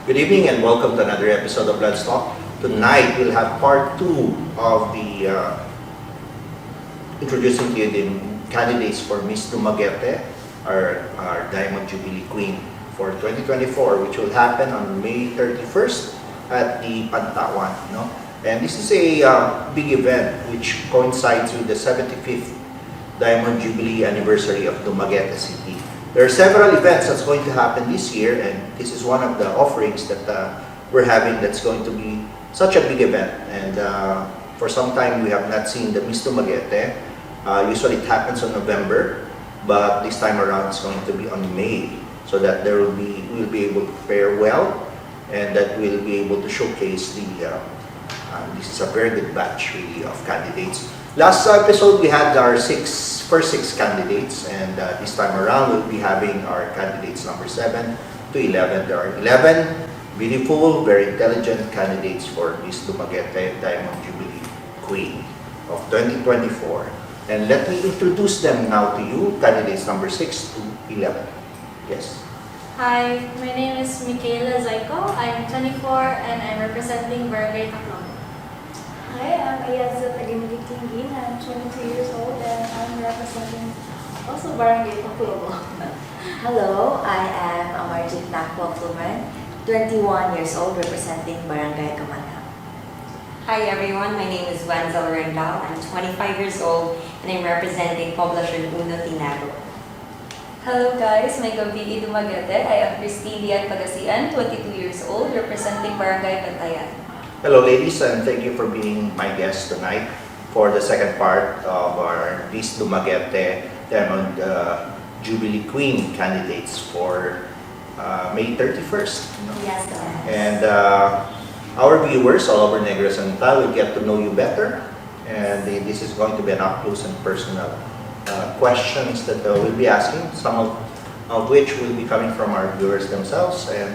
Good evening and welcome to another episode of Let's Talk. Tonight we'll have part 2 of the introducing to you the candidates for Miss Dumaguete, our Diamond Jubilee Queen for 2024, which will happen on May 31st at the Pantawan. And this is a big event which coincides with the 75th Diamond Jubilee anniversary of Dumaguete City. There are several events that's going to happen this year, and this is one of the offerings that we're having that's going to be such a big event. And for some time we have not seen the Miss Dumaguete. Usually it happens in November, but this time around it's going to be on May, so that we'll be able to prepare well, and that we'll be able to showcase this is a very good batch really of candidates. Last episode we had our first six candidates, and this time around we'll be having our candidates number 7 to 11. There are 11 beautiful, very intelligent candidates for Miss Dumaguete Diamond Jubilee Queen of 2024. And let me introduce them now to you, candidates number 6 to 11. Yes. Hi, my name is Michaela Zaiko. I'm 24 and I'm representing Barangay Tacloban. Hi, I'm Ayaza Taginigtingin. I'm 22 years old and I'm representing also Barangay Tacloban. Hello, I am Amarjit Nakwa Fluman, 21 years old, representing Barangay Kamana. Hi everyone, my name is Wenzel Rendal. I'm 25 years old and I'm representing Poblacion Uno Tinago. Hello guys, my Gabigi Dumaguete. I am Christine Dian Pagasian, 22 years old, representing Barangay Bantayan. Hello ladies, and thank you for being my guest tonight for the second part of our Miss Dumaguete Diamond Jubilee Queen candidates for May 31st. Yes, sir. And our viewers all over Negros and Tal will get to know you better, and this is going to be an up-close and personal questions that we'll be asking, some of which will be coming from our viewers themselves, and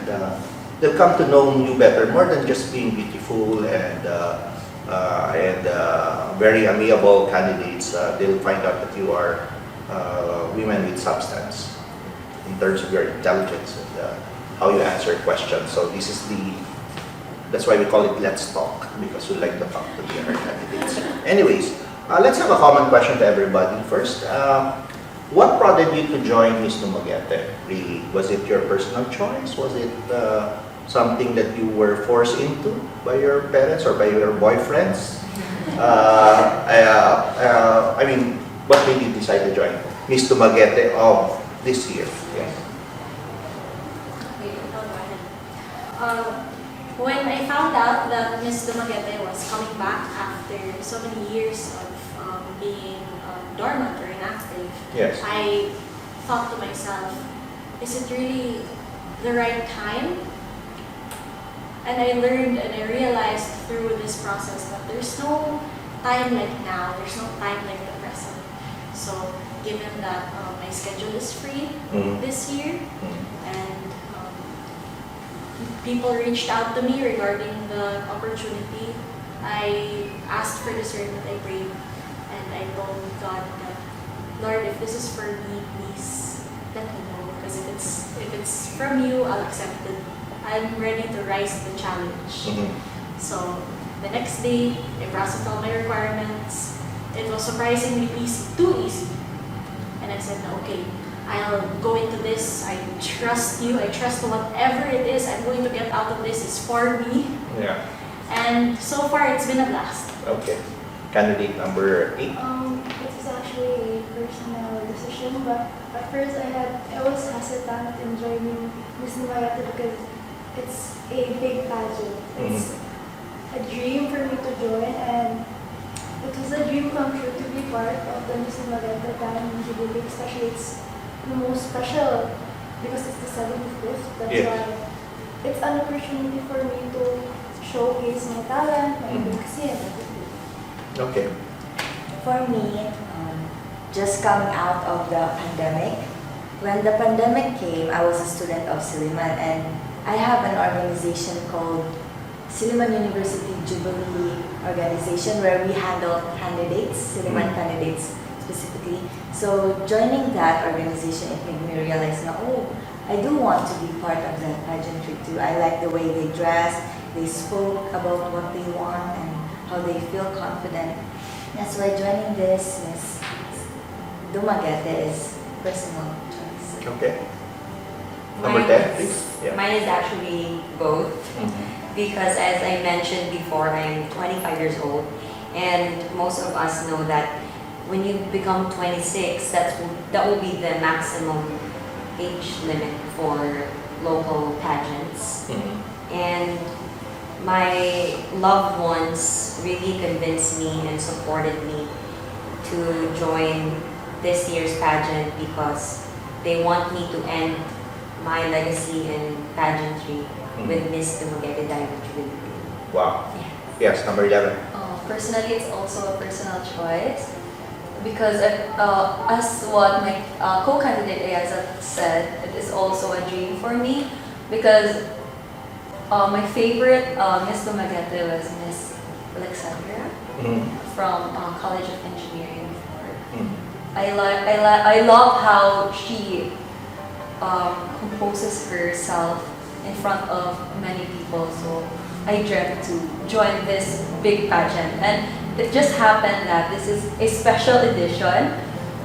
they'll come to know you better, more than just being beautiful and very amiable candidates. They'll find out that you are women with substance in terms of your intelligence and how you answer questions. So that's why we call it Let's Talk, because we like to talk to the other candidates. Anyways, let's have a common question to everybody. First, what prompted you to join Miss Dumaguete? Really, was it your personal choice? Was it something that you were forced into by your parents or by your boyfriends? I mean, what made you decide to join Miss Dumaguete of this year? Yes. Okay, I'll go ahead. When I found out that Miss Dumaguete was coming back after so many years of being dormant or inactive, Yes. I thought to myself, is it really the right time? And I learned and I realized through this process that there's no time like now, there's no time like the present. So given that my schedule is free this year, and people reached out to me regarding the opportunity, I asked for discernment, I prayed, and I told God that, Lord, if this is for me, please let me know, because if it's from you, I'll accept it. I'm ready to rise to the challenge. So the next day, I processed all my requirements. It was surprisingly easy, too easy. And I said, okay, I'll go into this. I trust you. I trust whatever it is I'm going to get out of this is for me. Yeah. And so far, it's been a blast. Okay. Candidate number 8. It was actually a personal decision, but at first I was hesitant in joining Miss Dumaguete because it's a big pageant. It's a dream for me to join, and it was a dream come true to be part of the Miss Dumaguete Diamond Jubilee. Especially it's the most special because it's the 75th. That's why it's an opportunity for me to showcase my talent, my advocacy, and everything. Okay. For me, just coming out of the pandemic, when the pandemic came, I was a student of Silliman, and I have an organization called Silliman University Jubilee Organization, where we handle candidates, Silliman candidates, specifically. So joining that organization, it made me realize na, oh, I do want to be part of that pageantry too. I like the way they dress, they spoke about what they want and how they feel confident. That's why joining this Miss Dumaguete is personal choice. Okay. Number Mine 10, is- please. Yeah. Mine is actually both. Because as I mentioned before, I'm 25 years old, and most of us know that when you become 26, that will be the maximum age limit for local pageants. And my loved ones really convinced me and supported me to join this year's pageant because they want me to end my legacy in pageantry with Miss Dumaguete Diamond Jubilee. Wow. Yes, number 11. Personally, it's also a personal choice because as what my co-candidate Ayaza said, it is also a dream for me because my favorite Miss Dumaguete was Miss Alexandra from College of Engineering. I love how she composes herself in front of many people. So I dreamt to join this big pageant, and it just happened that this is a special edition.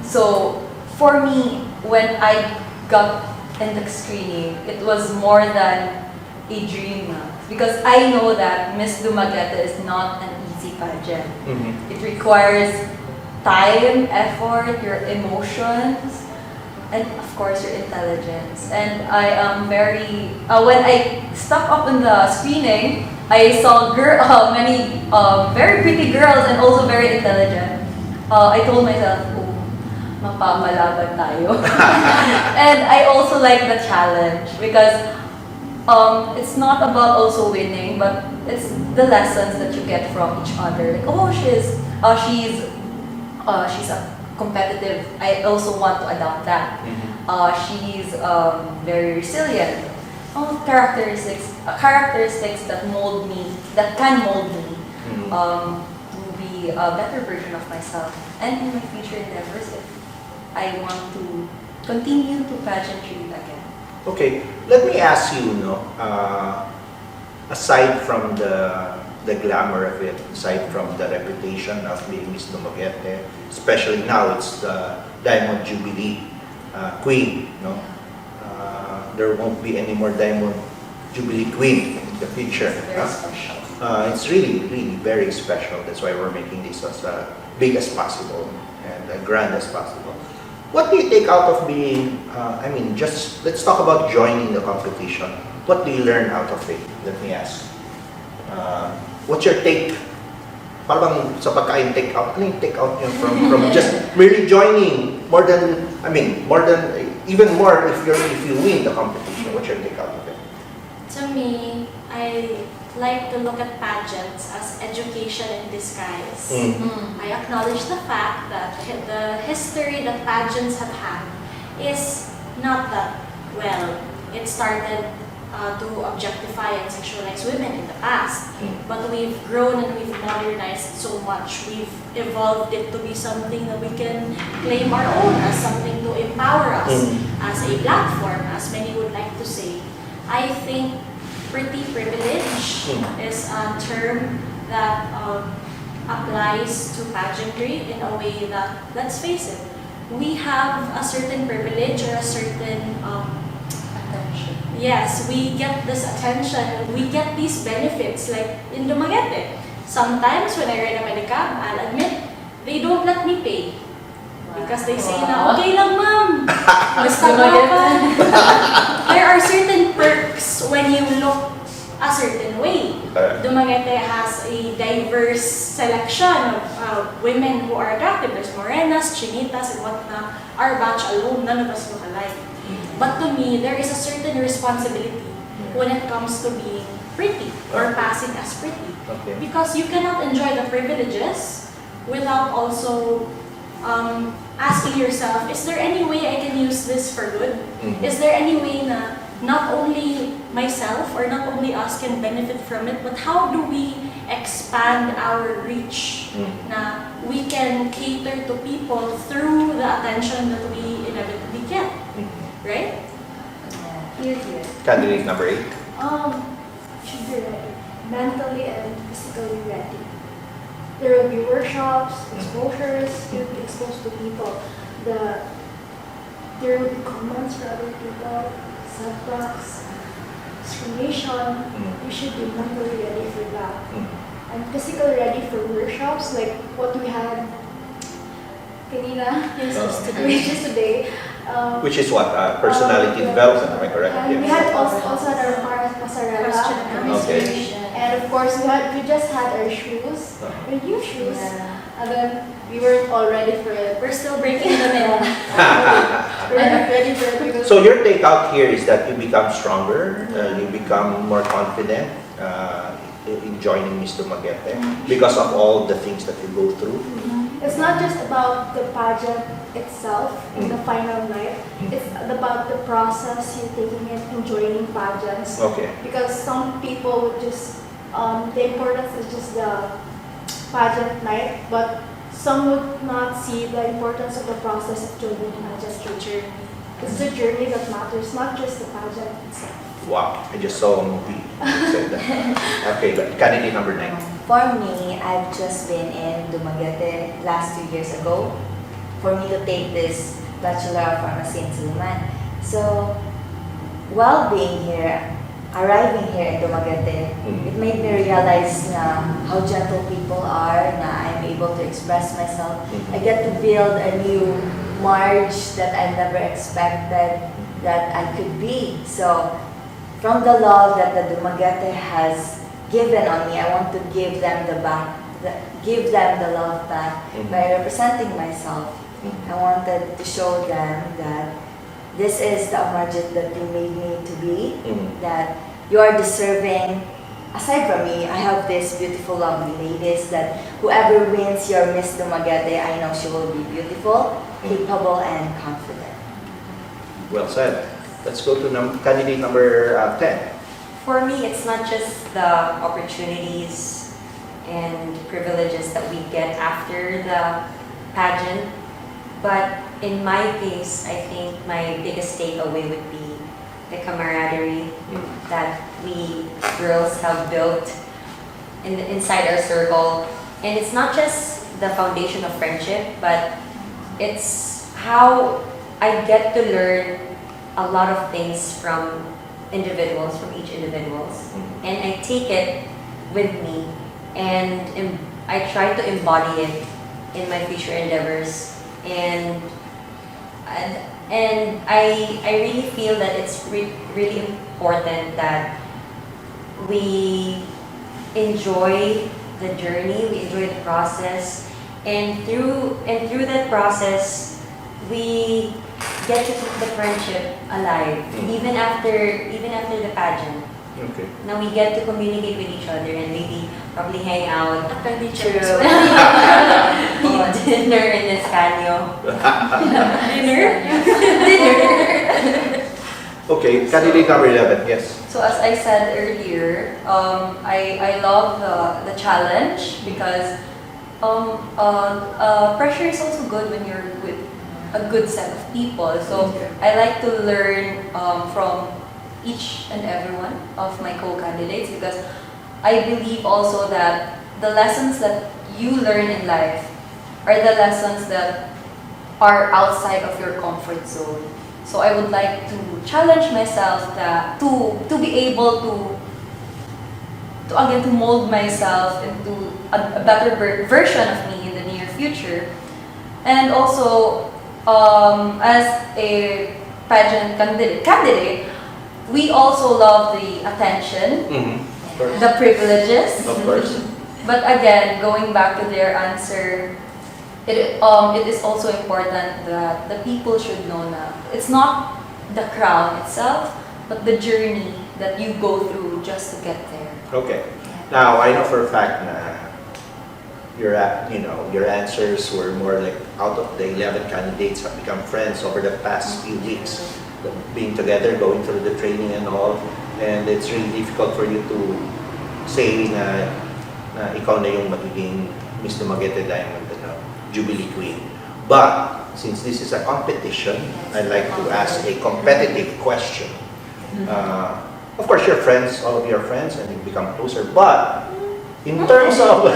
So for me, when I got in the screening, it was more than a dream because I know that Miss Dumaguete is not an easy pageant. It requires time, effort, your emotions, and of course your intelligence. And I am very when I stepped up in the screening, I saw many very pretty girls and also very intelligent. I told myself, oh, mapapalaban tayo. And I also like the challenge because it's not about also winning, but it's the lessons that you get from each other. Like, oh, she's a competitive. I also want to adopt that. She's very resilient. All characteristics that mold me, that can mold me to be a better version of myself. And in my future endeavors, if I want to continue to pageantry again. Okay, let me ask you, aside from the glamour of it, aside from the reputation of being Miss Dumaguete, especially now it's the Diamond Jubilee Queen, there won't be any more Diamond Jubilee Queen in the future. Very special. It's really, really very special. That's why we're making this as big as possible and grand as possible. What do you take out of being, just let's talk about joining the competition. What do you learn out of it? Let me ask. What's your take? Parang sa pagkain take out, ano yung take out nyo from just merely joining even more if you win the competition? What's your take out of it? To me, I like to look at pageants as education in disguise. I acknowledge the fact that the history that pageants have had is not that well. It started to objectify and sexualize women in the past. But we've grown and we've modernized so much. We've evolved it to be something that we can claim our own, as something to empower us, as a platform, as many would like to say. I think pretty privilege is a term that applies to pageantry in a way that, let's face it, we have a certain privilege or a certain Attention. yes, we get this attention, we get these benefits like in Dumaguete. Sometimes when I ride a medicab, I'll admit, they don't let me pay. Because they say na, okay lang ma'am, basta ka. There are certain perks when you look a certain way. Dumaguete has a diverse selection of women who are attractive. There's morenas, chinitas, and whatnot. Our batch alone, none of us look alike. But to me, there is a certain responsibility when it comes to being pretty or passing as pretty. Okay. Because you cannot enjoy the privileges without also asking yourself, is there any way I can use this for good? Is there any way na not only myself or not only us can benefit from it, but how do we expand our reach na we can cater to people through the attention that we inevitably get, right? Yeah. Here, here. Candidate number 8. Should be ready, mentally and physically ready. There will be workshops, exposures, you'll be exposed to people. There will be comments from other people, setbacks, discrimination. You should be mentally ready for that. And physically ready for workshops, like what we had kanina, which is today. Which is what? Personality development, am I correct? And we had also had our Question pasarela, and Okay. and of course we just had our shoes, our new shoes, Yeah. and then we weren't all ready for it. We're still breaking them in. We're not ready for it because So your takeout here is that you become stronger, you become more confident in joining Miss Dumaguete because of all the things that you go through. it's not just about the pageant itself in the final night. It's about the process you're taking it and joining pageants. Okay. Because some people would just, the importance is just the pageant night, but some would not see the importance of the process of joining pageants. It's the journey that matters, not just the pageant itself. Wow, I just saw a movie that said that. Okay, but candidate number 9. For me, I've just been in Dumaguete last 2 years ago for me to take this Bachelor of Pharmacy in Suleiman. So, while being here, arriving here in Dumaguete, it made me realize na how gentle people are, na I'm able to express myself. I get to build a new Marge that I never expected that I could be. So, from the love that the Dumaguete has given on me, I want to give them give them the love back by representing myself. I wanted to show them that this is the Amarjit that you made me to be, that you are deserving. Aside from me, I have these beautiful, lovely ladies that whoever wins your Miss Dumaguete, I know she will be beautiful, capable, and confident. Well said. Let's go to candidate number 10. For me, it's not just the opportunities and privileges that we get after the pageant, but in my case, I think my biggest takeaway would be the camaraderie that we girls have built inside our circle. And it's not just the foundation of friendship, but it's how I get to learn a lot of things from individuals, from each individuals, and I take it with me and I try to embody it in my future endeavors, and I really feel that it's really important that we enjoy the journey, we enjoy the process, and through that process we get to keep the friendship alive even after the pageant. Okay. Now we get to communicate with each other and maybe probably hang out Attend each through other's wedding. dinner in Escanio. Okay, candidate number 11. Yes. So as I said earlier, I love the challenge because pressure is also good when you're with a good set of people. So I like to learn from each and every one of my co-candidates because I believe also that the lessons that you learn in life are the lessons that are outside of your comfort zone. So I would like to challenge myself to be able to mold myself into a better version of me in the near future. And also, as a pageant candidate, we also love the attention, Of course. the privileges. Of course. But again, going back to their answer, it is also important that the people should know that it's not the crown itself, but the journey that you go through just to get there. Okay. Now, I know for a fact na your answers were more like out of the 11 candidates have become friends over the past few weeks, being together, going through the training and all, and it's really difficult for you to say na ikaw na yung magiging Miss Dumaguete Diamond. Jubilee Queen. But since this is a competition, I'd like to ask a competitive question. Of course, you're friends, all of your friends, and you become closer. But in terms of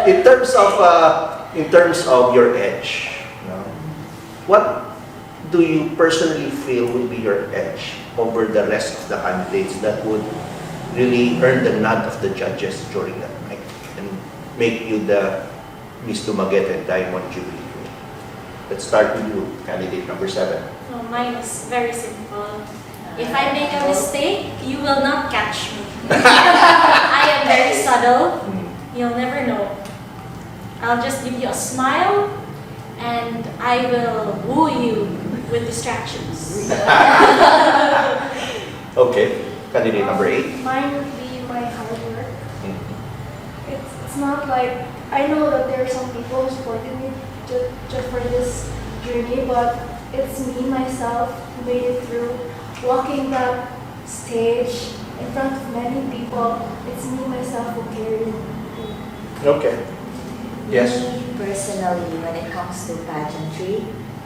in terms of your edge, you know, what do you personally feel will be your edge over the rest of the candidates that would really earn the nod of the judges during that night and make you the Miss Dumaguete Diamond Jubilee Queen? Let's start with you, candidate number 7. No, mine is very simple. If I make a mistake, you will not catch me. I am very subtle. You'll never know. I'll just give you a smile and I will woo you with distractions. Okay, candidate number 8. Mine would be my hard work. It's not like, I know that there are some people supporting me just for this journey, but it's me, myself, who made it through. Walking that stage in front of many people, it's me, myself, who carried it. Okay. Yes. Me personally, when it comes to pageantry,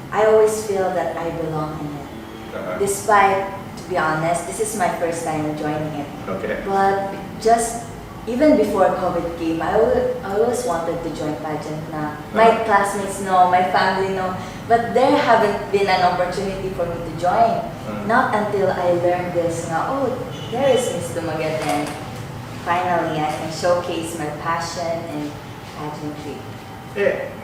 I always feel that I belong in it. Despite, to be honest, this is my first time joining it. Okay. But just even before COVID came, I always wanted to join pageant na. My classmates know, my family know, but there haven't been an opportunity for me to join. Not until I learned this na, oh, there is Miss Dumaguete, and finally I can showcase my passion in pageantry.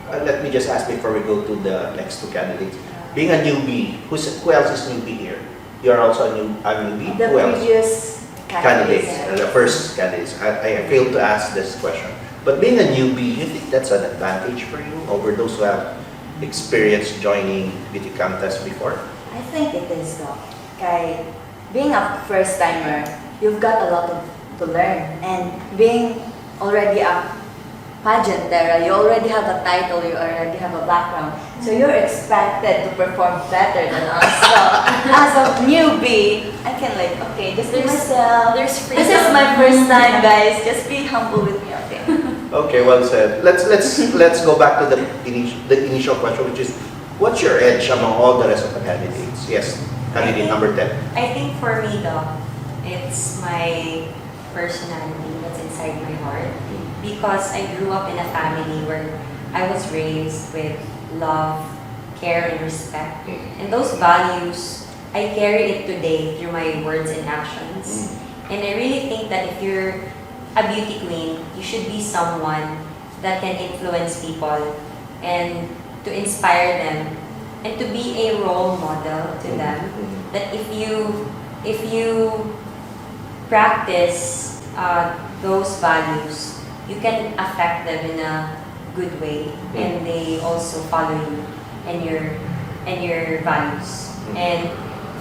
Let me just ask before we go to the next 2 candidates. Being a newbie, who else is newbie here? You are also a newbie? The Who else? previous Candidates, the first candidates. I failed to ask this question. But being a newbie, you think that's an advantage for you over those who have experience joining beauty contests before? I think it is though. Kay, being a first timer, you've got a lot to learn, and being already a pageantera, you already have a title, you already have a background, so you're expected to perform better than us. So as a newbie, I can like, okay, just be myself. There's This is my first time, guys. Just be humble with me, okay? Okay, well said. Let's go back to the initial question, which is, what's your edge among all the rest of the candidates? Yes, candidate number 10. I think for me, Doc, it's my personality that's inside my heart. Because I grew up in a family where I was raised with love, care, and respect. And those values, I carry it today through my words and actions. And I really think that if you're a beauty queen, you should be someone that can influence people and to inspire them and to be a role model to them. That if you practice those values, you can affect them in a good way, and they also follow you and your values. And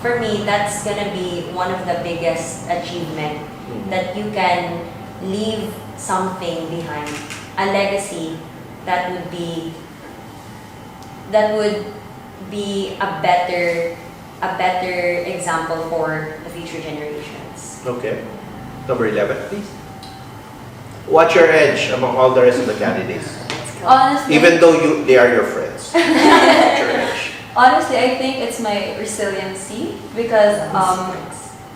for me, that's gonna be one of the biggest achievement, that you can leave something behind, a legacy that would be a better example for the future generations. Okay. Number 11, please. What's your edge among all the rest of the candidates? Honestly, Even though they are your friends. What's your edge? honestly, I think it's my resiliency because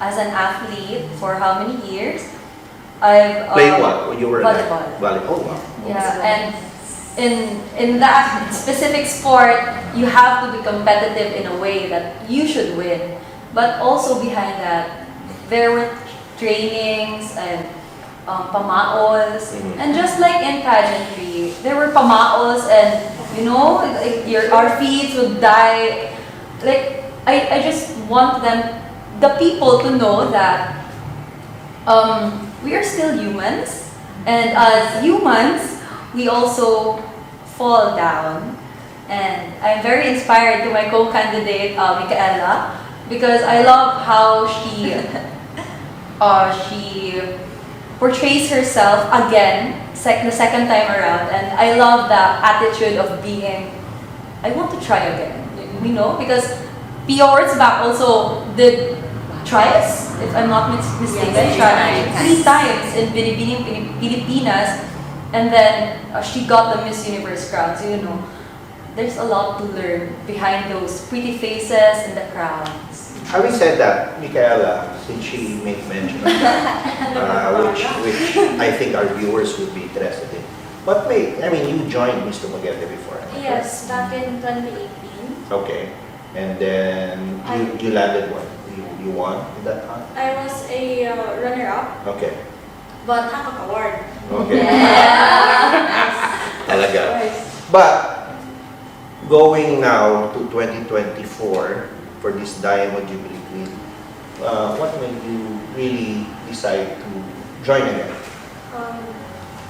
as an athlete for how many years, I've Playing what? You were volleyball. Volleyball. Oh, wow. Yeah, and in that specific sport, you have to be competitive in a way that you should win. But also behind that, there were trainings and pamaos, and just like in pageantry, there were pamaos, and our feet would die. Like I just want the people to know that we are still humans, and as humans, we also fall down. And I'm very inspired to my co-candidate, Micaela, because I love how she portrays herself again, the second time around, and I love the attitude of being, I want to try again, because Pia Wurtzbach also did tries, if I'm not mistaken, Yes, try 3 times in Binibining, Pilipinas, And then she got the Miss Universe crown. So, there's a lot to learn behind those pretty faces and the crowns. Having said that, Michaela, since she made mention of that, which I think our viewers would be interested in. You joined Miss Dumaguete before. am I correct? Yes, back in 2018. Okay. And then you landed what? You won in that time? I was a runner-up, Okay. but half award. Okay. Yeah. Talaga. But going now to 2024 for this Diamond Jubilee Queen, what made you really decide to join again?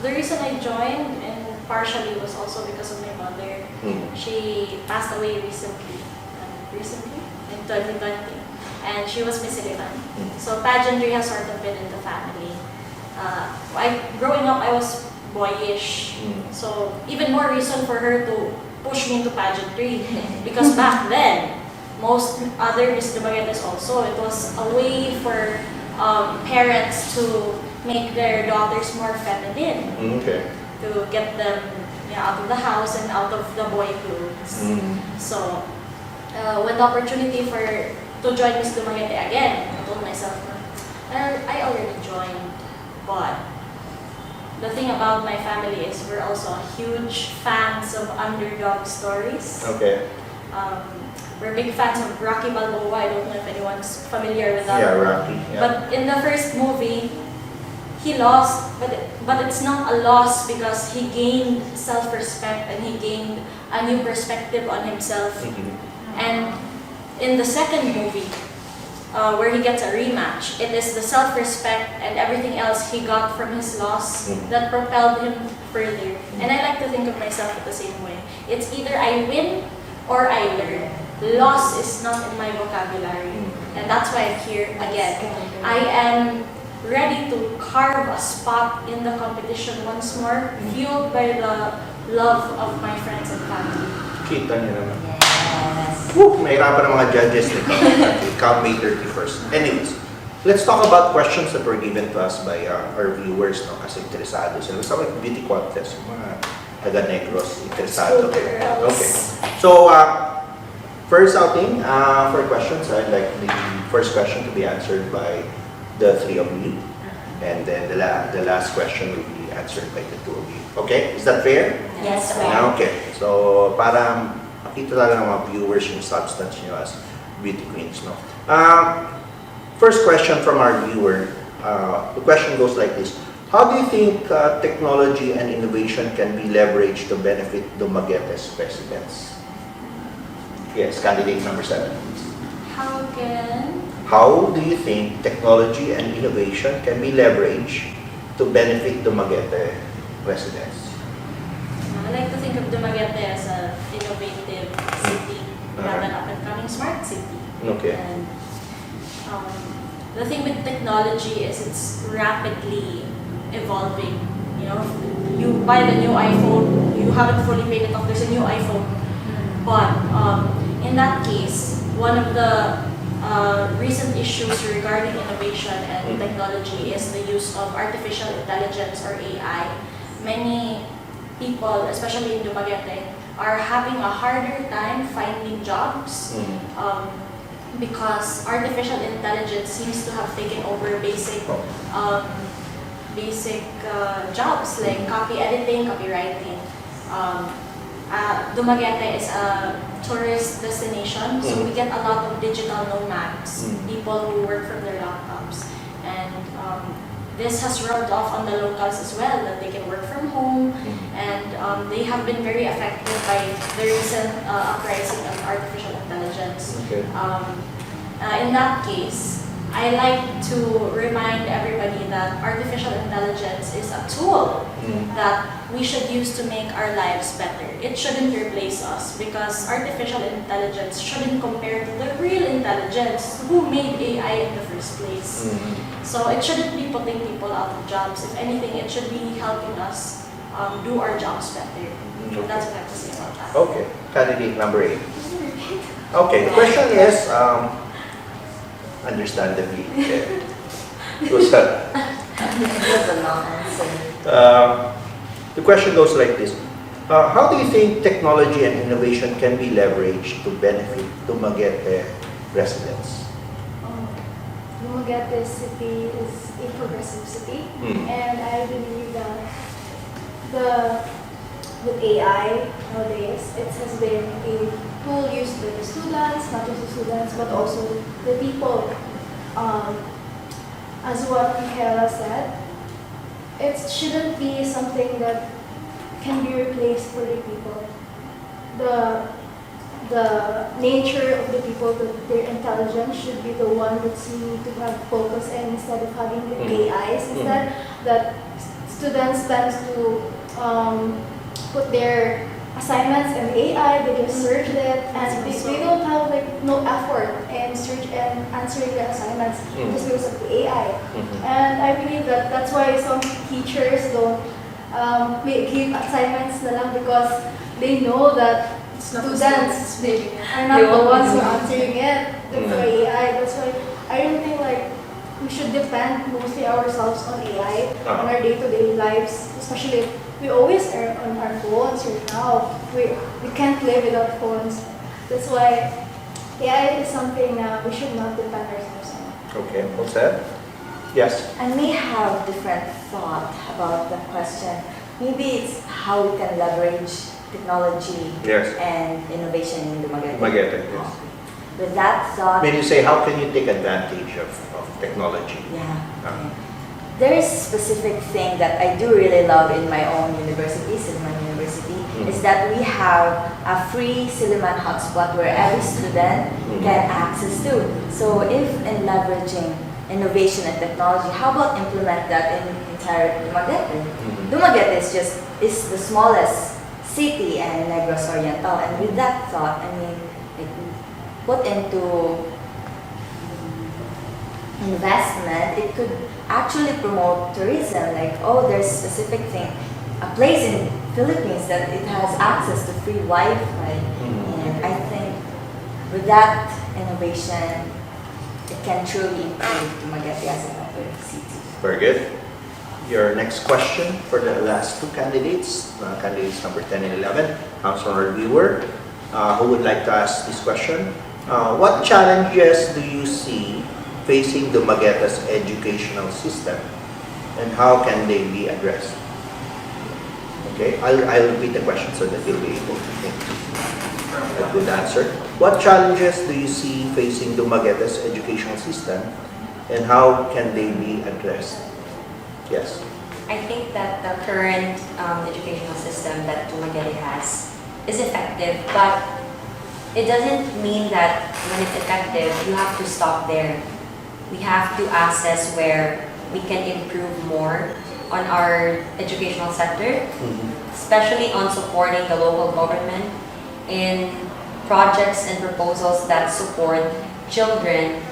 The reason I joined, and partially was also because of my mother. She passed away recently in 2020, and she was Miss Iliman. So pageantry has sort of been in the family. Growing up, I was boyish, so even more reason for her to push me into pageantry because back then, most other Miss Dumaguetes also, it was a way for parents to make their daughters more feminine, Okay. to get them out of the house and out of the boy clothes. So when the opportunity to join Miss Dumaguete again, I told myself, I already joined, but the thing about my family is we're also huge fans of underdog stories. Okay. We're big fans of Rocky Balboa. I don't know if anyone's familiar with that. Yeah, Rocky. Yeah. But in the first movie, he lost, but it's not a loss because he gained self-respect and he gained a new perspective on himself. And in the second movie, where he gets a rematch, it is the self-respect and everything else he got from his loss that propelled him further. And I like to think of myself the same way. It's either I win or I learn. Loss is not in my vocabulary. And that's why I'm here again. I am ready to carve a spot in the competition once more, fueled by the love of my friends and family. Kita niyo naman. Yes. Woo! Mahirapan ang mga judges nito. Come May 31st. Anyways, let's talk about questions that were given to us by our viewers, no? Kasi interesado sila. Sa beauty contest, yung mga taga-negros, interesado. Okay. So, first outing for questions, I'd like the first question to be answered by the three of you. And then the last question will be answered by the two of you. Okay? Is that fair? Yes, sir. Okay. So, para makita talaga ng mga viewers yung substance nyo as beauty queens, no? First question from our viewer. The question goes like this. How do you think technology and innovation can be leveraged to benefit Dumaguete's residents? Yes, candidate number 7. How do you think technology and innovation can be leveraged to benefit Dumaguete residents? I like to think of Dumaguete as an innovative city, not an up-and-coming smart city. Okay. And the thing with technology is it's rapidly evolving. You buy the new iPhone, you haven't fully paid it off, there's a new iPhone. But in that case, one of the recent issues regarding innovation and technology is the use of artificial intelligence or AI. Many people, especially in Dumaguete, are having a harder time finding jobs because artificial intelligence seems to have taken over basic jobs like copy editing, copywriting. Dumaguete is a tourist destination, so we get a lot of digital nomads, people who work from their laptops. And this has rubbed off on the locals as well, that they can work from home, and they have been very affected by the recent uprising of artificial intelligence. Okay. In that case, I like to remind everybody that artificial intelligence is a tool that we should use to make our lives better. It shouldn't replace us because artificial intelligence shouldn't compare to the real intelligence who made AI in the first place. So it shouldn't be putting people out of jobs. If anything, it should be helping us do our jobs better. That's what I have to say about that. Okay. Candidate number 8. Okay. The question is, understandably, it was It was a long answer. The question goes like this. How do you think technology and innovation can be leveraged to benefit Dumaguete residents? Dumaguete city is a progressive city, Mm. and I believe that with AI nowadays, it has been a tool used by the students, not just the students, but also the people. As what Michaela said, it shouldn't be something that can be replaced for the people. The nature of the people, their intelligence should be the one that you need to have focus in instead of having the AIs. Instead, that students tend to put their assignments in AI, they just search it, and they don't have like no effort in search and answering the assignments just because of the AI. And I believe that that's why some teachers don't give assignments na lang because they know that students are not the ones who are answering it. That's why AI. That's why I don't think like we should depend mostly ourselves on AI on our day-to-day lives, especially if we always are on our phones right now. We can't live without phones. That's why AI is something we should not depend ourselves on. Okay, well said. Yes. I may have different thought about the question. Maybe it's how we can leverage technology Yes. and innovation in Dumaguete. Dumaguete, yes. With that thought, When you say how can you take advantage of technology? yeah. There is a specific thing that I do really love in my own university, Silliman University, is that we have a free Silliman hotspot where every student can access to. So if in leveraging innovation and technology, how about implement that in entire Dumaguete? Dumaguete is the smallest city in Negros Oriental, and with that thought, I mean, like, put into investment, it could actually promote tourism. Like, oh, there's a specific thing, a place in Philippines that it has access to free Wi-Fi, and I think with that innovation, it can truly improve Dumaguete as another city. Very good. Your next question for the last two candidates, candidates number 10 and 11, comes from our viewer who would like to ask this question. What challenges do you see facing Dumaguete's educational system, and how can they be addressed? Okay, I'll repeat the question so that you'll be able to think a good answer. What challenges do you see facing Dumaguete's educational system, and how can they be addressed? Yes. I think that the current educational system that Dumaguete has is effective, but it doesn't mean that when it's effective, you have to stop there. We have to assess where we can improve more on our educational sector, especially on supporting the local government in projects and proposals that support children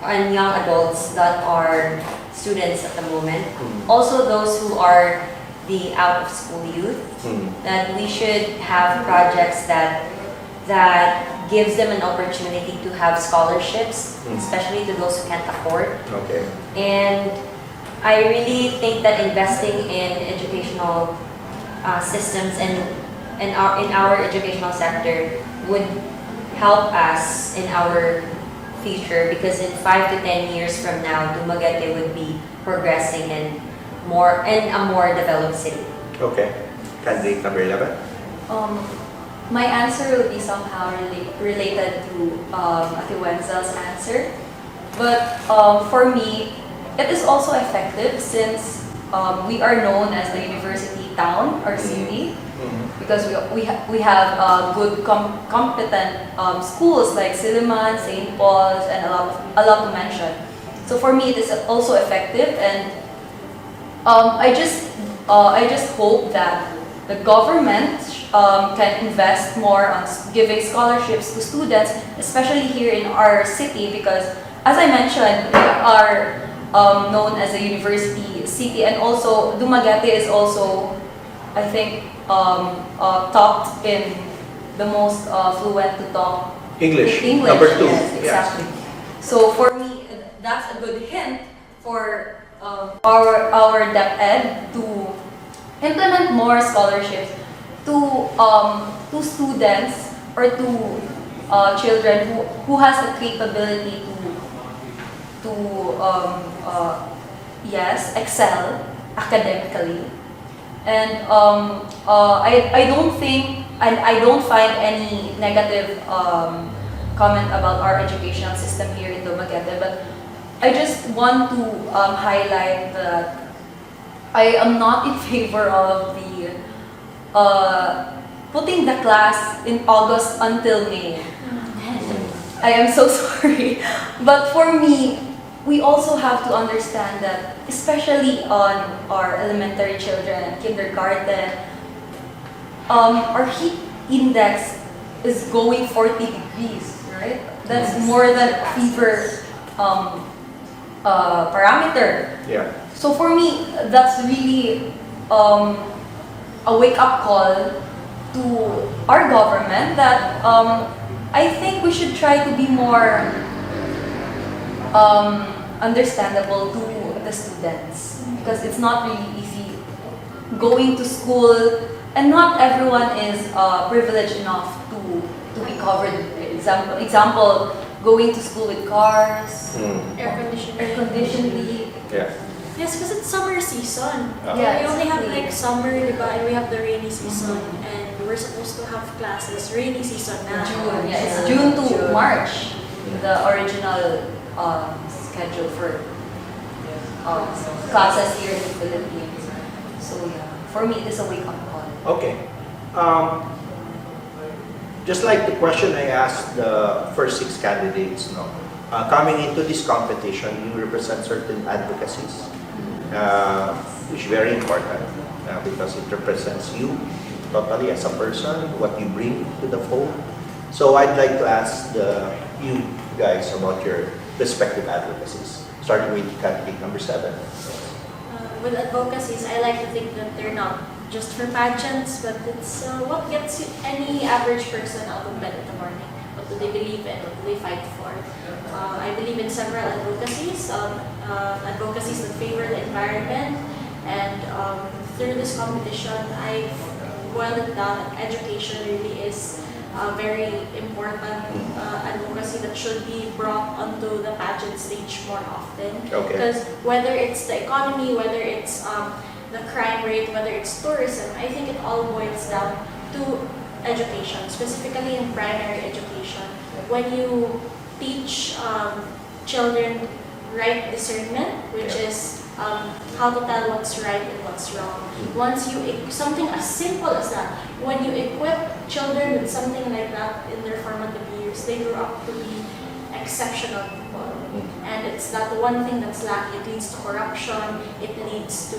and young adults that are students at the moment. Also those who are the out-of-school youth, that we should have projects that gives them an opportunity to have scholarships, especially to those who can't afford. Okay. And I really think that investing in educational systems and in our educational sector would help us in our future, because in 5 to 10 years from now, Dumaguete would be progressing and a more developed city. Okay. Candidate number 11. My answer will be somehow related to Ate Wenzel's answer. But for me, it is also effective since we are known as the university town or city, because we have good competent schools like Silliman, St. Paul's, and a lot to mention. So for me, it is also effective, and I just hope that the government can invest more on giving scholarships to students, especially here in our city, because as I mentioned, we are known as a university city, and also Dumaguete is also, I think, taught in the most fluent to talk English. English. Number 2. Yes, exactly. So for me, that's a good hint for our DepEd to implement more scholarships to students or to children who has the capability to yes, excel academically. And I don't think, and I don't find any negative comment about our educational system here in Dumaguete, but I just want to highlight that I am not in favor of the putting the class in August until May. I am so sorry. But for me, we also have to understand that, especially on our elementary children, kindergarten, our heat index is going 40 degrees, right? That's more than a fever parameter. Yeah. So for me, that's really a wake-up call to our government that I think we should try to be more understandable to the students, because it's not really easy going to school, and not everyone is privileged enough to be covered. Example, going to school with cars, air conditioning. Yeah. Yes, because it's summer season. Yeah, We only have exactly. like summer, diba? And we have the rainy season. And we're supposed to have classes rainy season na. June, yeah, it's June to March, the original schedule for classes here in the Philippines. So yeah, for me, it is a wake-up call. Okay. Just like the question I asked the first 6 candidates, no, coming into this competition, you represent certain advocacies, which is very important because it represents you totally as a person, what you bring to the fold. So I'd like to ask you guys about your respective advocacies, starting with candidate number 7. With advocacies, I like to think that they're not just for pageants, but it's what gets any average person out of bed in the morning. What do they believe in? What do they fight for? I believe in several advocacies, advocacies that favor the environment, and through this competition, I've boiled it down that education really is a very important advocacy that should be brought onto the pageant stage more often. Okay. Because whether it's the economy, whether it's the crime rate, whether it's tourism, I think it all boils down to education, specifically in primary education. When you teach children right discernment, which is how to tell what's right and what's wrong. Once you, something as simple as that, when you equip children with something like that in their formative years, they grow up to be exceptional people. And it's that one thing that's lacking. It leads to corruption, it leads to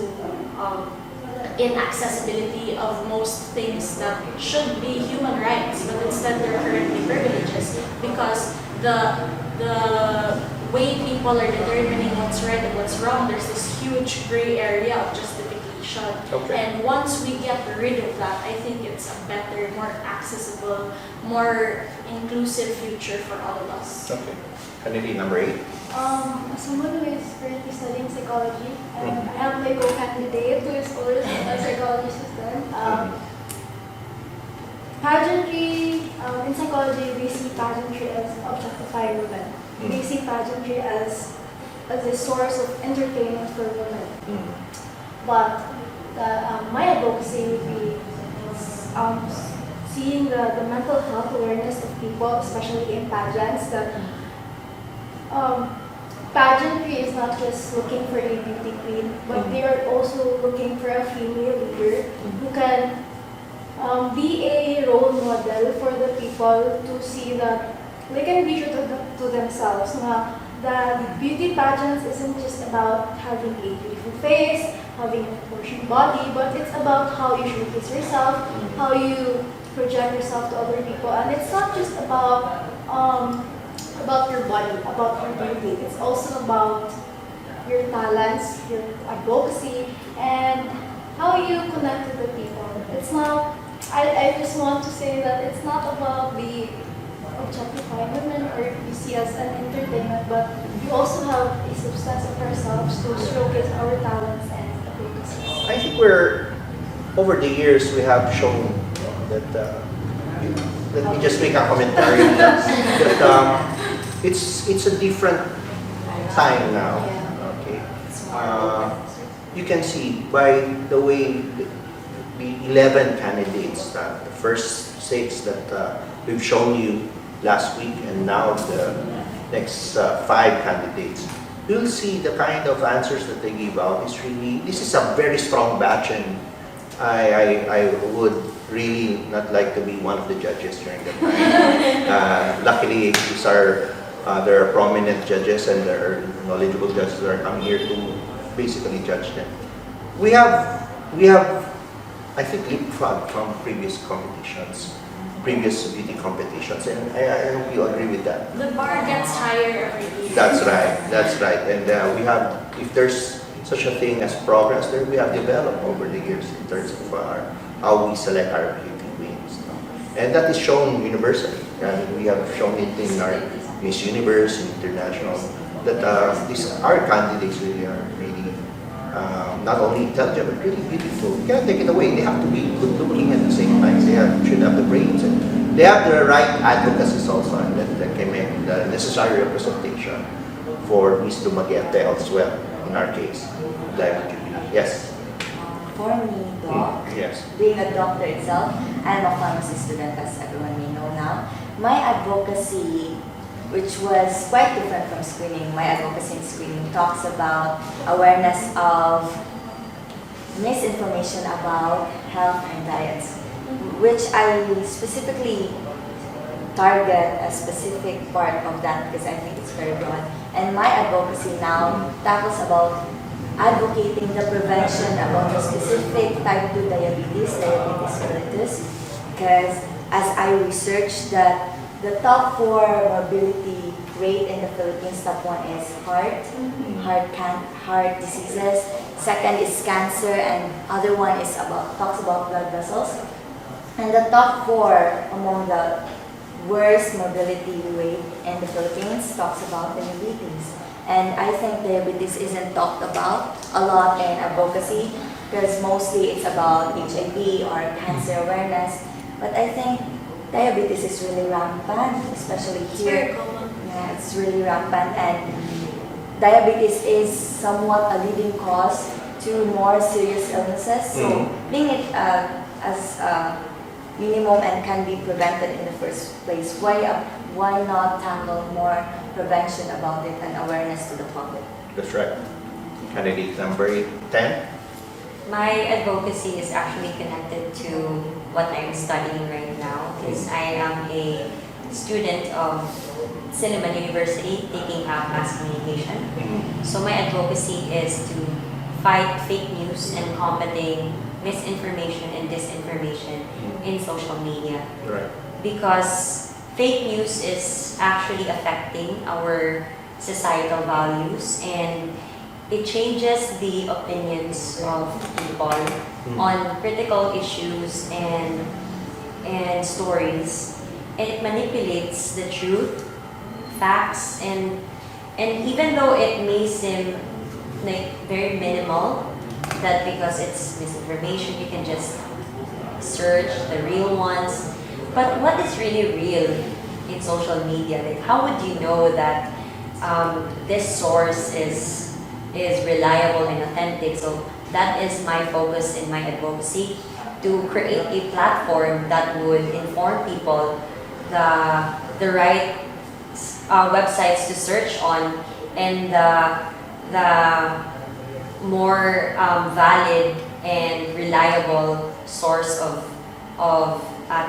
inaccessibility of most things that should be human rights, but instead they're currently privileges because the way people are determining what's right and what's wrong, there's this huge gray area of justification. Okay. And once we get rid of that, I think it's a better, more accessible, more inclusive future for all of us. Okay. Candidate number 8. As someone who is currently studying psychology, and I have my co-candidate who is also a psychology student. Pageantry, in psychology, we see pageantry as objectifying women. We see pageantry as a source of entertainment for women. But my advocacy would be seeing the mental health awareness of people, especially in pageants, that pageantry is not just looking for a beauty queen, but they are also looking for a female leader who can be a role model for the people to see that they can be true to themselves. That beauty pageants isn't just about having a beautiful face, having a proportioned body, but it's about how you showcase yourself, how you project yourself to other people, and it's not just about your body, about your beauty. It's also about your talents, your advocacy, and how you connect with the people. It's not. I just want to say that it's not about the objectifying women or you see as an entertainment, but we also have a substance of ourselves to showcase our talents and advocacy. I think we're over the years we have shown that, let me just make a commentary that it's a different time now. Okay. You can see by the way the 11 candidates, the first 6 that we've shown you last week, and now the next 5 candidates, you'll see the kind of answers that they give out is really, this is a very strong batch, and I would really not like to be one of the judges during that time. Luckily, these are there are prominent judges and there are knowledgeable judges that are coming here to basically judge them. We have I think leapfrog from previous competitions, previous beauty competitions, and I hope you agree with that. The bar gets higher every year. That's right, and we have, if there's such a thing as progress there, we have developed over the years in terms of how we select our beauty queens. And that is shown universally. And we have shown it in our Miss Universe, International, that our candidates really are really not only intelligent, but really beautiful. You can't take it away. They have to be good looking at the same time. They should have the brains, and they have the right advocacies also, and that can make the necessary representation for Miss Dumaguete as well, in our case. Jubilee. Yes. For me, Doc, Yes. being a doctor itself, I'm a pharmacy student, as everyone may know now. My advocacy, which was quite different from screening, my advocacy in screening talks about awareness of misinformation about health and diets, which I specifically target a specific part of that because I think it's very broad. And my advocacy now tackles about advocating the prevention about the specific type 2 diabetes mellitus, because as I researched that the top 4 morbidity rate in the Philippines, top 1 is heart diseases, second is cancer, and other one is talks about blood vessels. And the top 4 among the worst morbidity rate in the Philippines talks about diabetes. And I think diabetes isn't talked about a lot in advocacy because mostly it's about HIV or cancer awareness. But I think diabetes is really rampant, especially It's here. very common. Yeah, it's really rampant, and diabetes is somewhat a leading cause to more serious illnesses. So being it as minimum and can be prevented in the first place, why not tackle more prevention about it and awareness to the public? That's right. Candidate number 10. My advocacy is actually connected to what I'm studying right now because I am a student of Silliman University taking up mass communication. So my advocacy is to fight fake news and combating misinformation and disinformation in social media. Right. Because fake news is actually affecting our societal values and it changes the opinions of people on critical issues and stories, and it manipulates the truth, facts, and even though it may seem like very minimal, that because it's misinformation you can just search the real ones, but what is really real in social media? Like how would you know that this source is reliable and authentic? So that is my focus in my advocacy, to create a platform that would inform people the right websites to search on and the more valid and reliable source of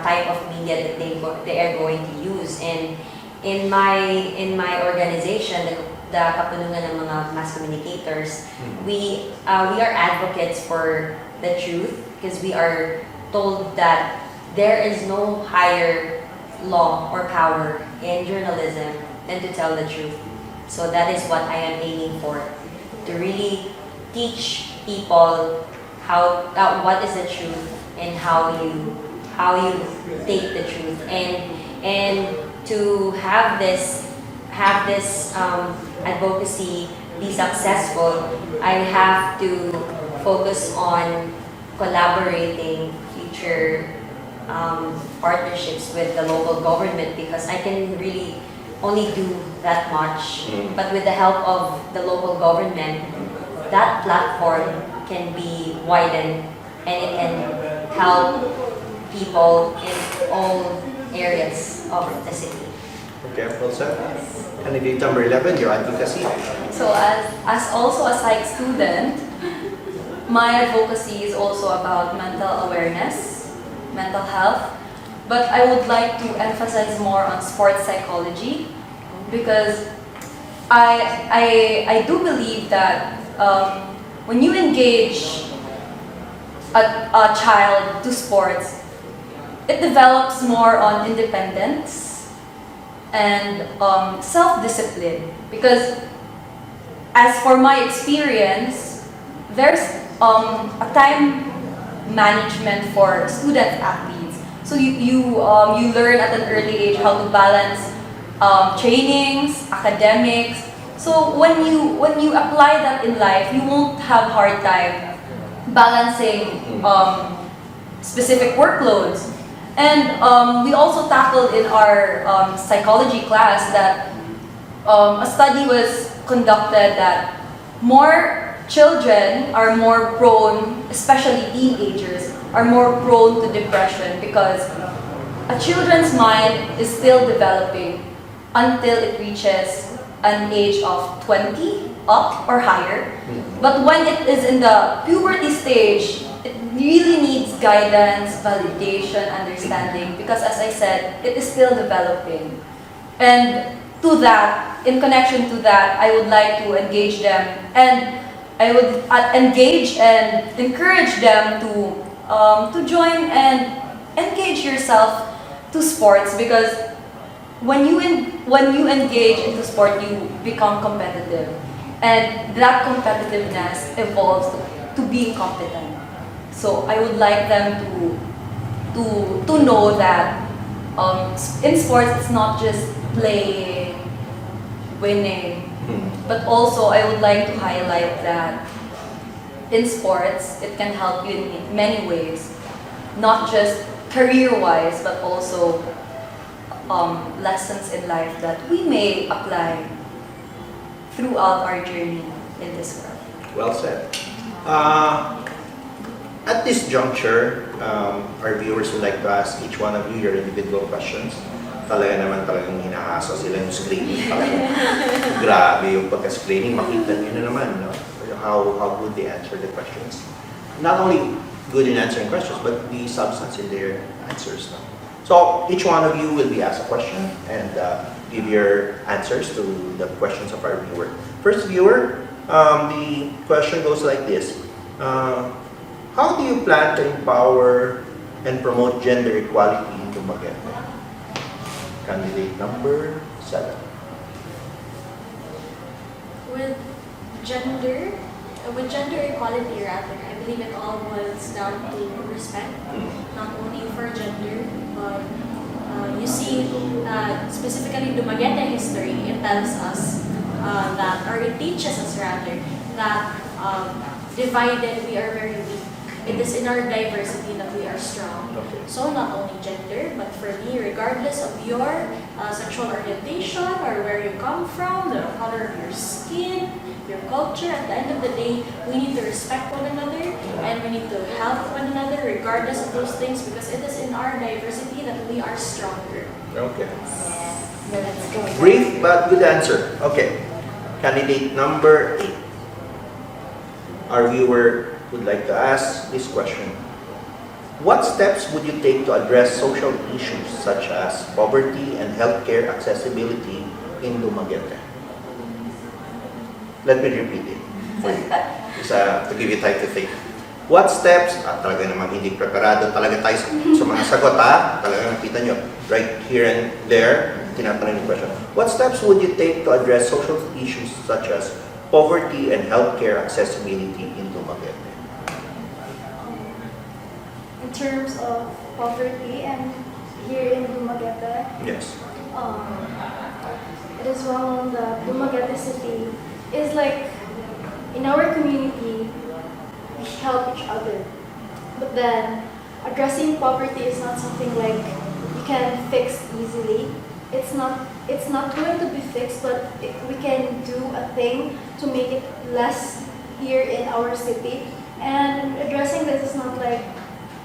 type of media that they are going to use. And in my organization, the Kapunungan ng mga mass communicators, we are advocates for the truth because we are told that there is no higher law or power in journalism than to tell the truth. So that is what I am aiming for, to really teach people how what is the truth and how you take the truth, and to have this advocacy be successful, I have to focus on collaborating future partnerships with the local government because I can really only do that much. But with the help of the local government, that platform can be widened and it can help people in all areas of the city. Okay, well said. Candidate number 11, your advocacy. So as also a psych student, my advocacy is also about mental awareness, mental health, but I would like to emphasize more on sports psychology because I do believe that when you engage a child to sports, it develops more on independence and self-discipline. Because as for my experience, there's a time management for student athletes. So you learn at an early age how to balance trainings, academics. So when you apply that in life, you won't have hard time balancing specific workloads. And we also tackled in our psychology class that a study was conducted that more children are more prone, especially teenagers, are more prone to depression because a children's mind is still developing until it reaches an age of 20 up or higher. But when it is in the puberty stage, it really needs guidance, validation, understanding because as I said, it is still developing. And to that, in connection to that, I would like to engage them and I would engage and encourage them to join and engage yourself to sports because when you engage into sport, you become competitive, and that competitiveness evolves to being competent. So I would like them to know that in sports it's not just playing, winning, but also I would like to highlight that in sports it can help you in many ways, not just career-wise, but also lessons in life that we may apply throughout our journey in this world. Well said. At this juncture, our viewers would like to ask each one of you your individual questions. Talagang hinahasa sila yung screening. Grabe yung pagka-screening, makita nyo na naman, no? How good they answer the questions. Not only good in answering questions, but the substance in their answers. No? So each one of you will be asked a question and give your answers to the questions of our viewer. First viewer, the question goes like this. How do you plan to empower and promote gender equality in Dumaguete? Candidate number 7. With gender equality rather, I believe it all boils down to respect, not only for gender, but you see, specifically Dumaguete history, it tells us that, or it teaches us rather, that divided we are very weak. It is in our diversity that we are strong. Okay. So not only gender, but for me, regardless of your sexual orientation or where you come from, the color of your skin, your culture, at the end of the day, we need to respect one another and we need to help one another regardless of those things because it is in our diversity that we are stronger. Okay. Let's go. Brief but good answer. Okay. Candidate number 8. Our viewer would like to ask this question. What steps would you take to address social issues such as poverty and healthcare accessibility in Dumaguete? Let me repeat it for you. To give you time to think. What steps, talaga naman hindi preparado talaga tayo sa mga sagot talaga nakita nyo, right here and there, tinatanong yung question. What steps would you take to address social issues such as poverty and healthcare accessibility in Dumaguete? In terms of poverty and here in Dumaguete, Yes. it is well known that Dumaguete City is like, in our community, we help each other. But then, addressing poverty is not something like you can fix easily. It's not going to be fixed, but we can do a thing to make it less here in our city. And addressing this is not like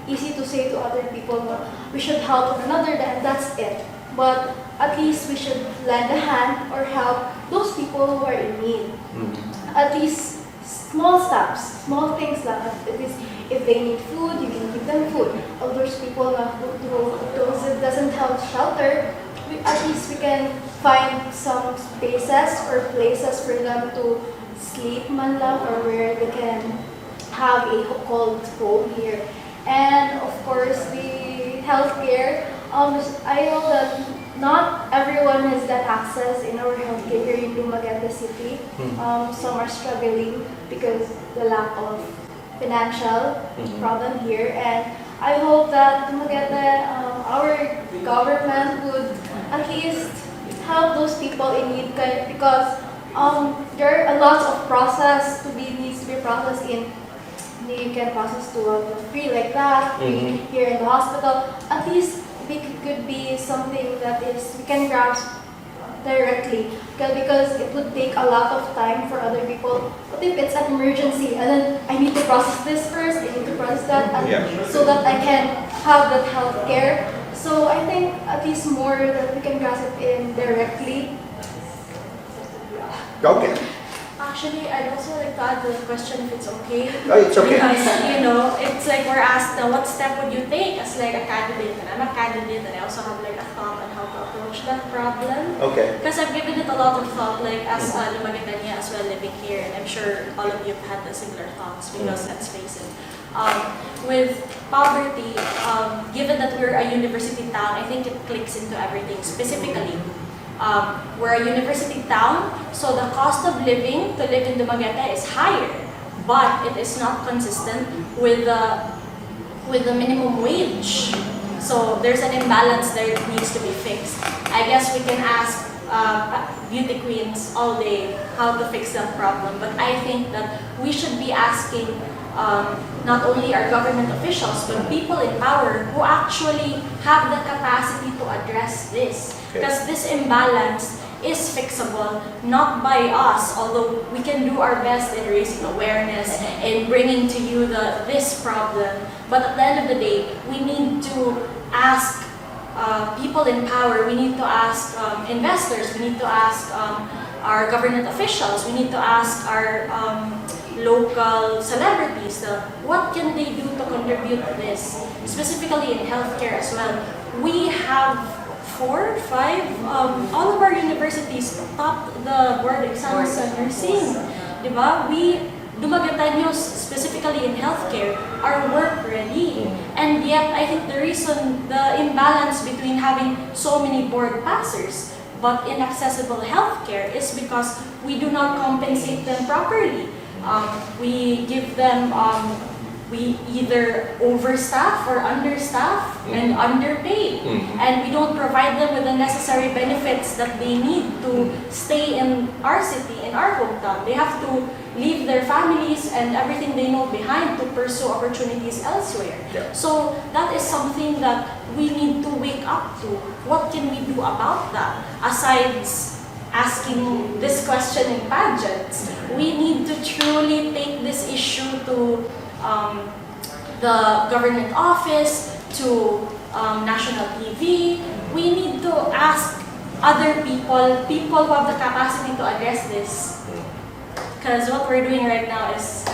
easy to say to other people, no, we should help one another, and that's it. But at least we should lend a hand or help those people who are in need. At least small steps, small things like at least if they need food, you can give them food. Of those people who doesn't have shelter, at least we can find some spaces or places for them to sleep man lang, or where they can have a called home here. And of course, the healthcare. I know that not everyone has that access in our healthcare here in Dumaguete City. Some are struggling because the lack of financial problem here. And I hope that Dumaguete, our government would at least help those people in need, because there are a lot of process needs to be processed in. You can process to free like that here in the hospital. At least it could be something that is we can grasp directly, because it would take a lot of time for other people. What if it's an emergency and then I need to process this first, I need to process that, so that I can have that health care. So I think at least more that we can grasp it in directly. Okay. Actually, I'd also like to add the question if it's okay. Oh, it's okay. Because, it's like we're asked, what step would you take as like a candidate? And I'm a candidate and I also have like a thought on how to approach that problem. Okay. Because I've given it a lot of thought, like as a Dumaguetania as well living here, and I'm sure all of you have had the similar thoughts, because let's face it, with poverty, given that we're a university town, I think it clicks into everything. Specifically, we're a university town, so the cost of living to live in Dumaguete is higher, but it is not consistent with the minimum wage. So there's an imbalance there that needs to be fixed. I guess we can ask beauty queens all day how to fix that problem, but I think that we should be asking not only our government officials, but people in power who actually have the capacity to address this. Because this imbalance is fixable, not by us, although we can do our best in raising awareness and bringing to you this problem. But at the end of the day, we need to ask people in power, we need to ask investors, we need to ask our government officials, we need to ask our local celebrities, what can they do to contribute to this, specifically in healthcare as well. We have 4, 5, all of our universities topped the board exams in nursing. Diba? We, Dumaguetanos, specifically in healthcare, are work ready. And yet, I think the reason, the imbalance between having so many board passers but inaccessible healthcare is because we do not compensate them properly. We give them, we either overstaff or understaff and underpay. And we don't provide them with the necessary benefits that they need to stay in our city, in our hometown. They have to leave their families and everything they know behind to pursue opportunities elsewhere. So that is something that we need to wake up to. What can we do about that? Aside asking this question in pageants, we need to truly take this issue to the government office, to national TV. We need to ask other people who have the capacity to address this. Because what we're doing right now is,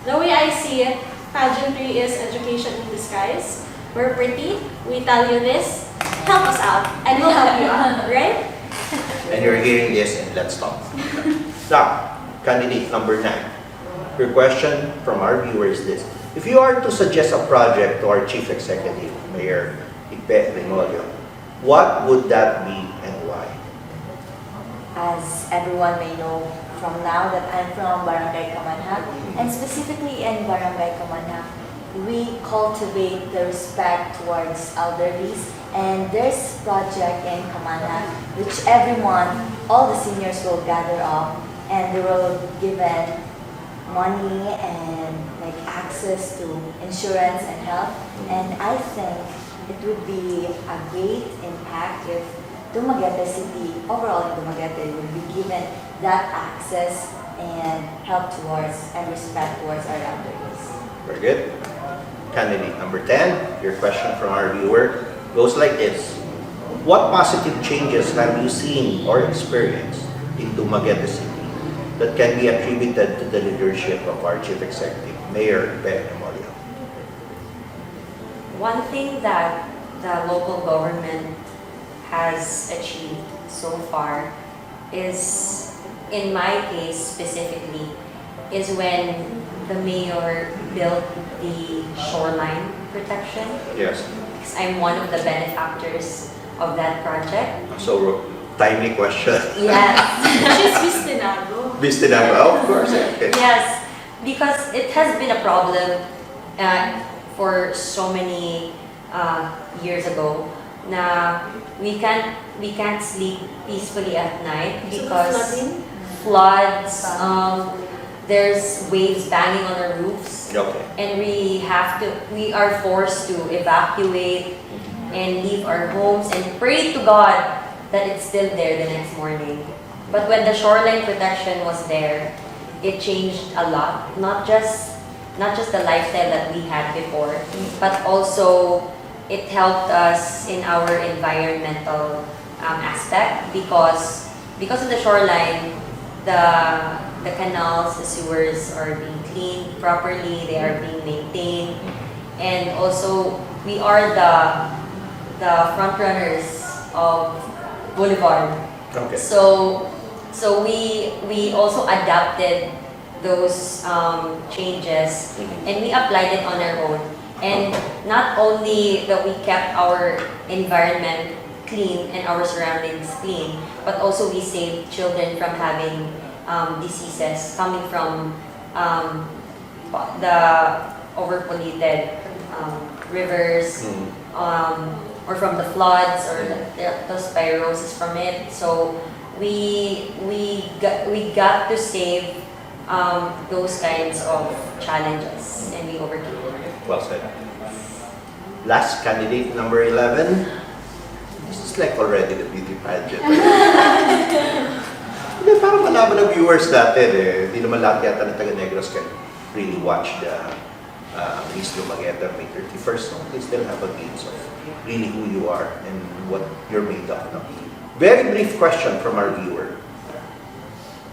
the way I see it, pageantry is education in disguise. We're pretty, we tell you this, help us out, and we'll help you out, right? And you're hearing this, and let's talk. Now, candidate number 9. Your question from our viewers is this: if you are to suggest a project to our Chief Executive, Mayor Ipe Benolio, what would that be and why? As everyone may know from now that I'm from Barangay Kamanhak, and specifically in Barangay Kamanhak, we cultivate the respect towards elderlies, and there's project in Kamanhak which everyone, all the seniors will gather up, and they will given money and like access to insurance and health. And I think it would be a great impact if Dumaguete City, overall in Dumaguete, would be given that access and help towards and respect towards our elderly. Very good. Candidate number 10, your question from our viewer goes like this. What positive changes have you seen or experienced in Dumaguete City that can be attributed to the leadership of our Chief Executive, Mayor Ben Emolio? One thing that the local government has achieved so far is, in my case specifically, is when the mayor built the shoreline protection. Yes. Because I'm one of the benefactors of that project. So, timely question. Yes. She's Vistinago. Vistinago, oh, of course. Okay. Yes, because it has been a problem for so many years ago na we can't sleep peacefully at night because floods, there's waves banging on our roofs, Okay. and we are forced to evacuate and leave our homes and pray to God that it's still there the next morning. But when the shoreline protection was there, it changed a lot. Not just the lifestyle that we had before, but also it helped us in our environmental aspect because of the shoreline, the canals, the sewers are being cleaned properly, they are being maintained, and also we are the front runners of Boulevard. Okay. So we also adapted those changes and we applied it on our own. And not only that we kept our environment clean and our surroundings clean, but also we saved children from having diseases coming from the overpolluted rivers, or from the floods, or the spirosis from it. So we got to save those kinds of challenges, and we overcame it. Well said. Last candidate, number 11. This is like already the beauty pageant. Hindi, parang malaman ng viewers natin eh. Hindi naman lahat yata ng taga-Negros can really watch the Miss Dumaguete May 31st. No? They still have a glimpse of really who you are and what you're made of. No? Very brief question from our viewer.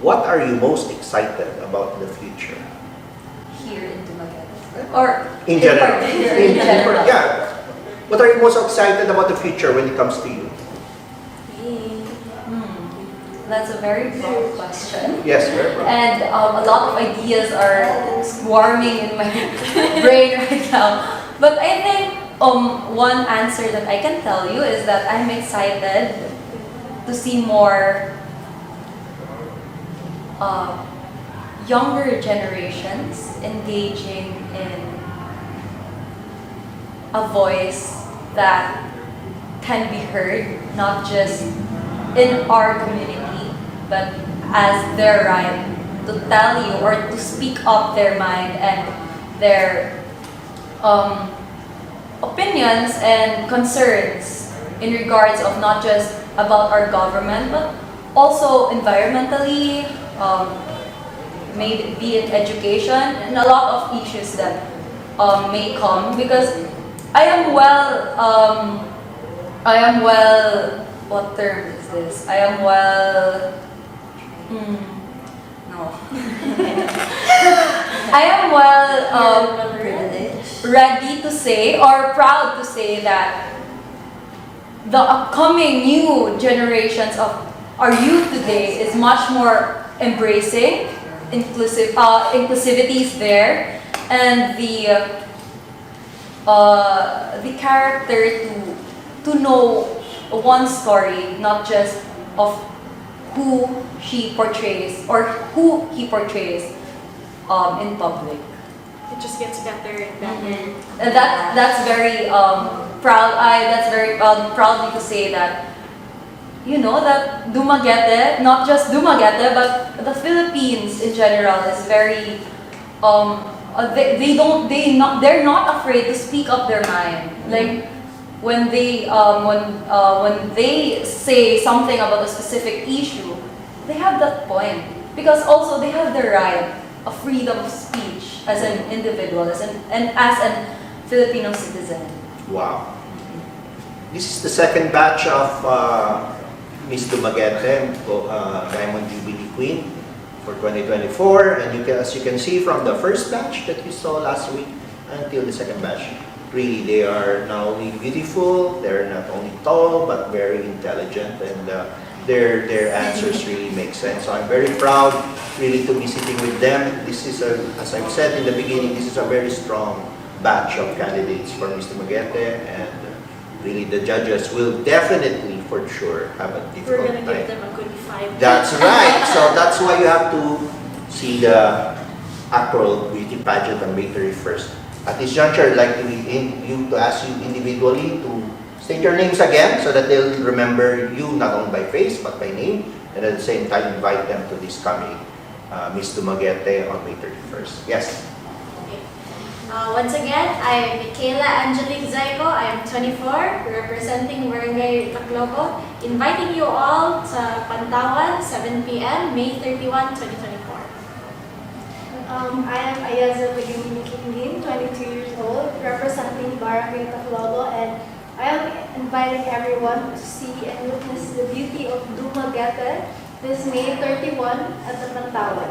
What are you most excited about the future? Here in Dumaguete. Or In general. In general. Yeah. What are you most excited about the future when it comes to you? That's a very broad question. Yes, very proud. And a lot of ideas are swarming in my brain right now. But I think one answer that I can tell you is that I'm excited to see more younger generations engaging in a voice that can be heard, not just in our community, but as their right to tell you or to speak up their mind and their opinions and concerns in regards of not just about our government, but also environmentally, maybe be it education, and a lot of issues that may come, because I am well, what term is this? I am well, no. I am well ready to say or proud to say that the upcoming new generations of our youth today is much more embracing, inclusivity is there, and the character to know one story, not just of who she portrays or who he portrays in public. It just gets better and better. And that's very proud. That's very proudly to say that, you know, that Dumaguete, not just Dumaguete, but the Philippines in general is very they're not afraid to speak up their mind. Like when they say something about a specific issue, they have that point because also they have the right of freedom of speech as an individual, as an Filipino citizen. Wow. This is the second batch of Miss Dumaguete, Diamond Jubilee Queen for 2024, and as you can see from the first batch that you saw last week until the second batch, really they are not only beautiful, they're not only tall, but very intelligent, and their answers really make sense. So I'm very proud really to be sitting with them. This is, as I've said in the beginning, this is a very strong batch of candidates for Miss Dumaguete, and really the judges will definitely, for sure, have a We're difficult gonna time. give them a good 5. That's right. So that's why you have to see the actual beauty pageant on May 31st. At this juncture, I'd like to ask you individually to state your names again so that they'll remember you not only by face but by name, and at the same time invite them to this coming Miss Dumaguete on May 31st. Yes. Okay. Once again, I am Michaela Angelique Zaico. I am 24, representing Barangay Taclobo, inviting you all to Pantawan, 7 p.m., May 31, 2024. I am Ayaza Pagini Kingin, 22 years old, representing Barangay Taclobo, and I am inviting everyone to see and witness the beauty of Dumaguete this May 31 at the Pantawan.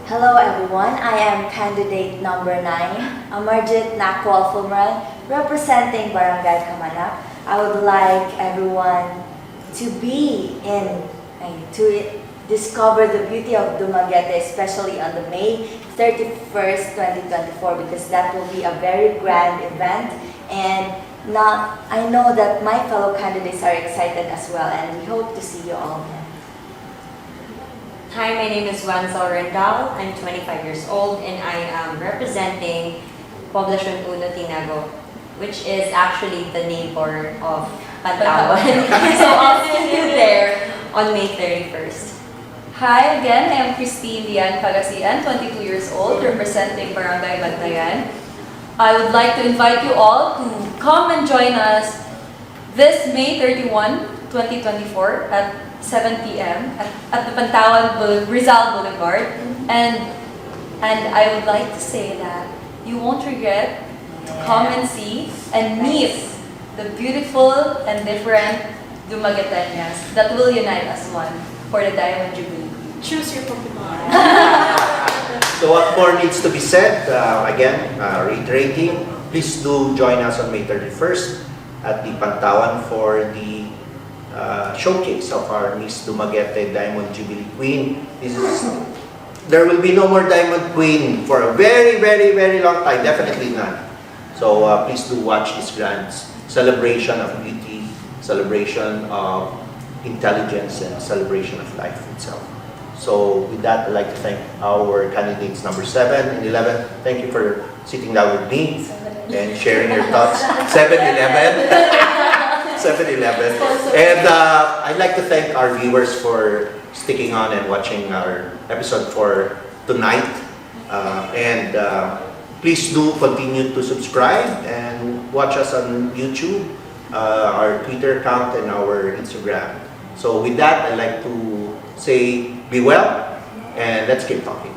Hello everyone, I am candidate number 9, Amarjit Nakwal Fulmeran, representing Barangay Kamanak. I would like everyone to discover the beauty of Dumaguete, especially on the May 31st, 2024, because that will be a very grand event. And now I know that my fellow candidates are excited as well, and we hope to see you all there. Hi, my name is Wanzal Rendal. I'm 25 years old and I am representing Poblacion Uno Tinago, which is actually the neighbor of Pantawan. So I'll see you there on May 31st. Hi again, I am Christine Dian Pagasian, 22 years old, representing Barangay Bantayan. I would like to invite you all to come and join us this May 31, 2024 at 7 p.m. at the Pantawan Rizal Boulevard, and I would like to say that you won't regret to come and see and meet the beautiful and different Dumagueteñas that will unite as one for the Diamond Jubilee. Choose your Pokemon. So what more needs to be said? Again, reiterating, please do join us on May 31st at the Pantawan for the showcase of our Miss Dumaguete Diamond Jubilee Queen. There will be no more Diamond Queen for a very, very, very long time. Definitely none. So please do watch this grand celebration of beauty, celebration of intelligence, and celebration of life itself. So with that, I'd like to thank our candidates number 7 and 11. Thank you for sitting down with me and sharing your thoughts. 7-Eleven. 7-Eleven. And I'd like to thank our viewers for sticking on and watching our episode for tonight. Please do continue to subscribe and watch us on YouTube, our Twitter account, and our Instagram. So with that, I'd like to say be well and let's keep talking.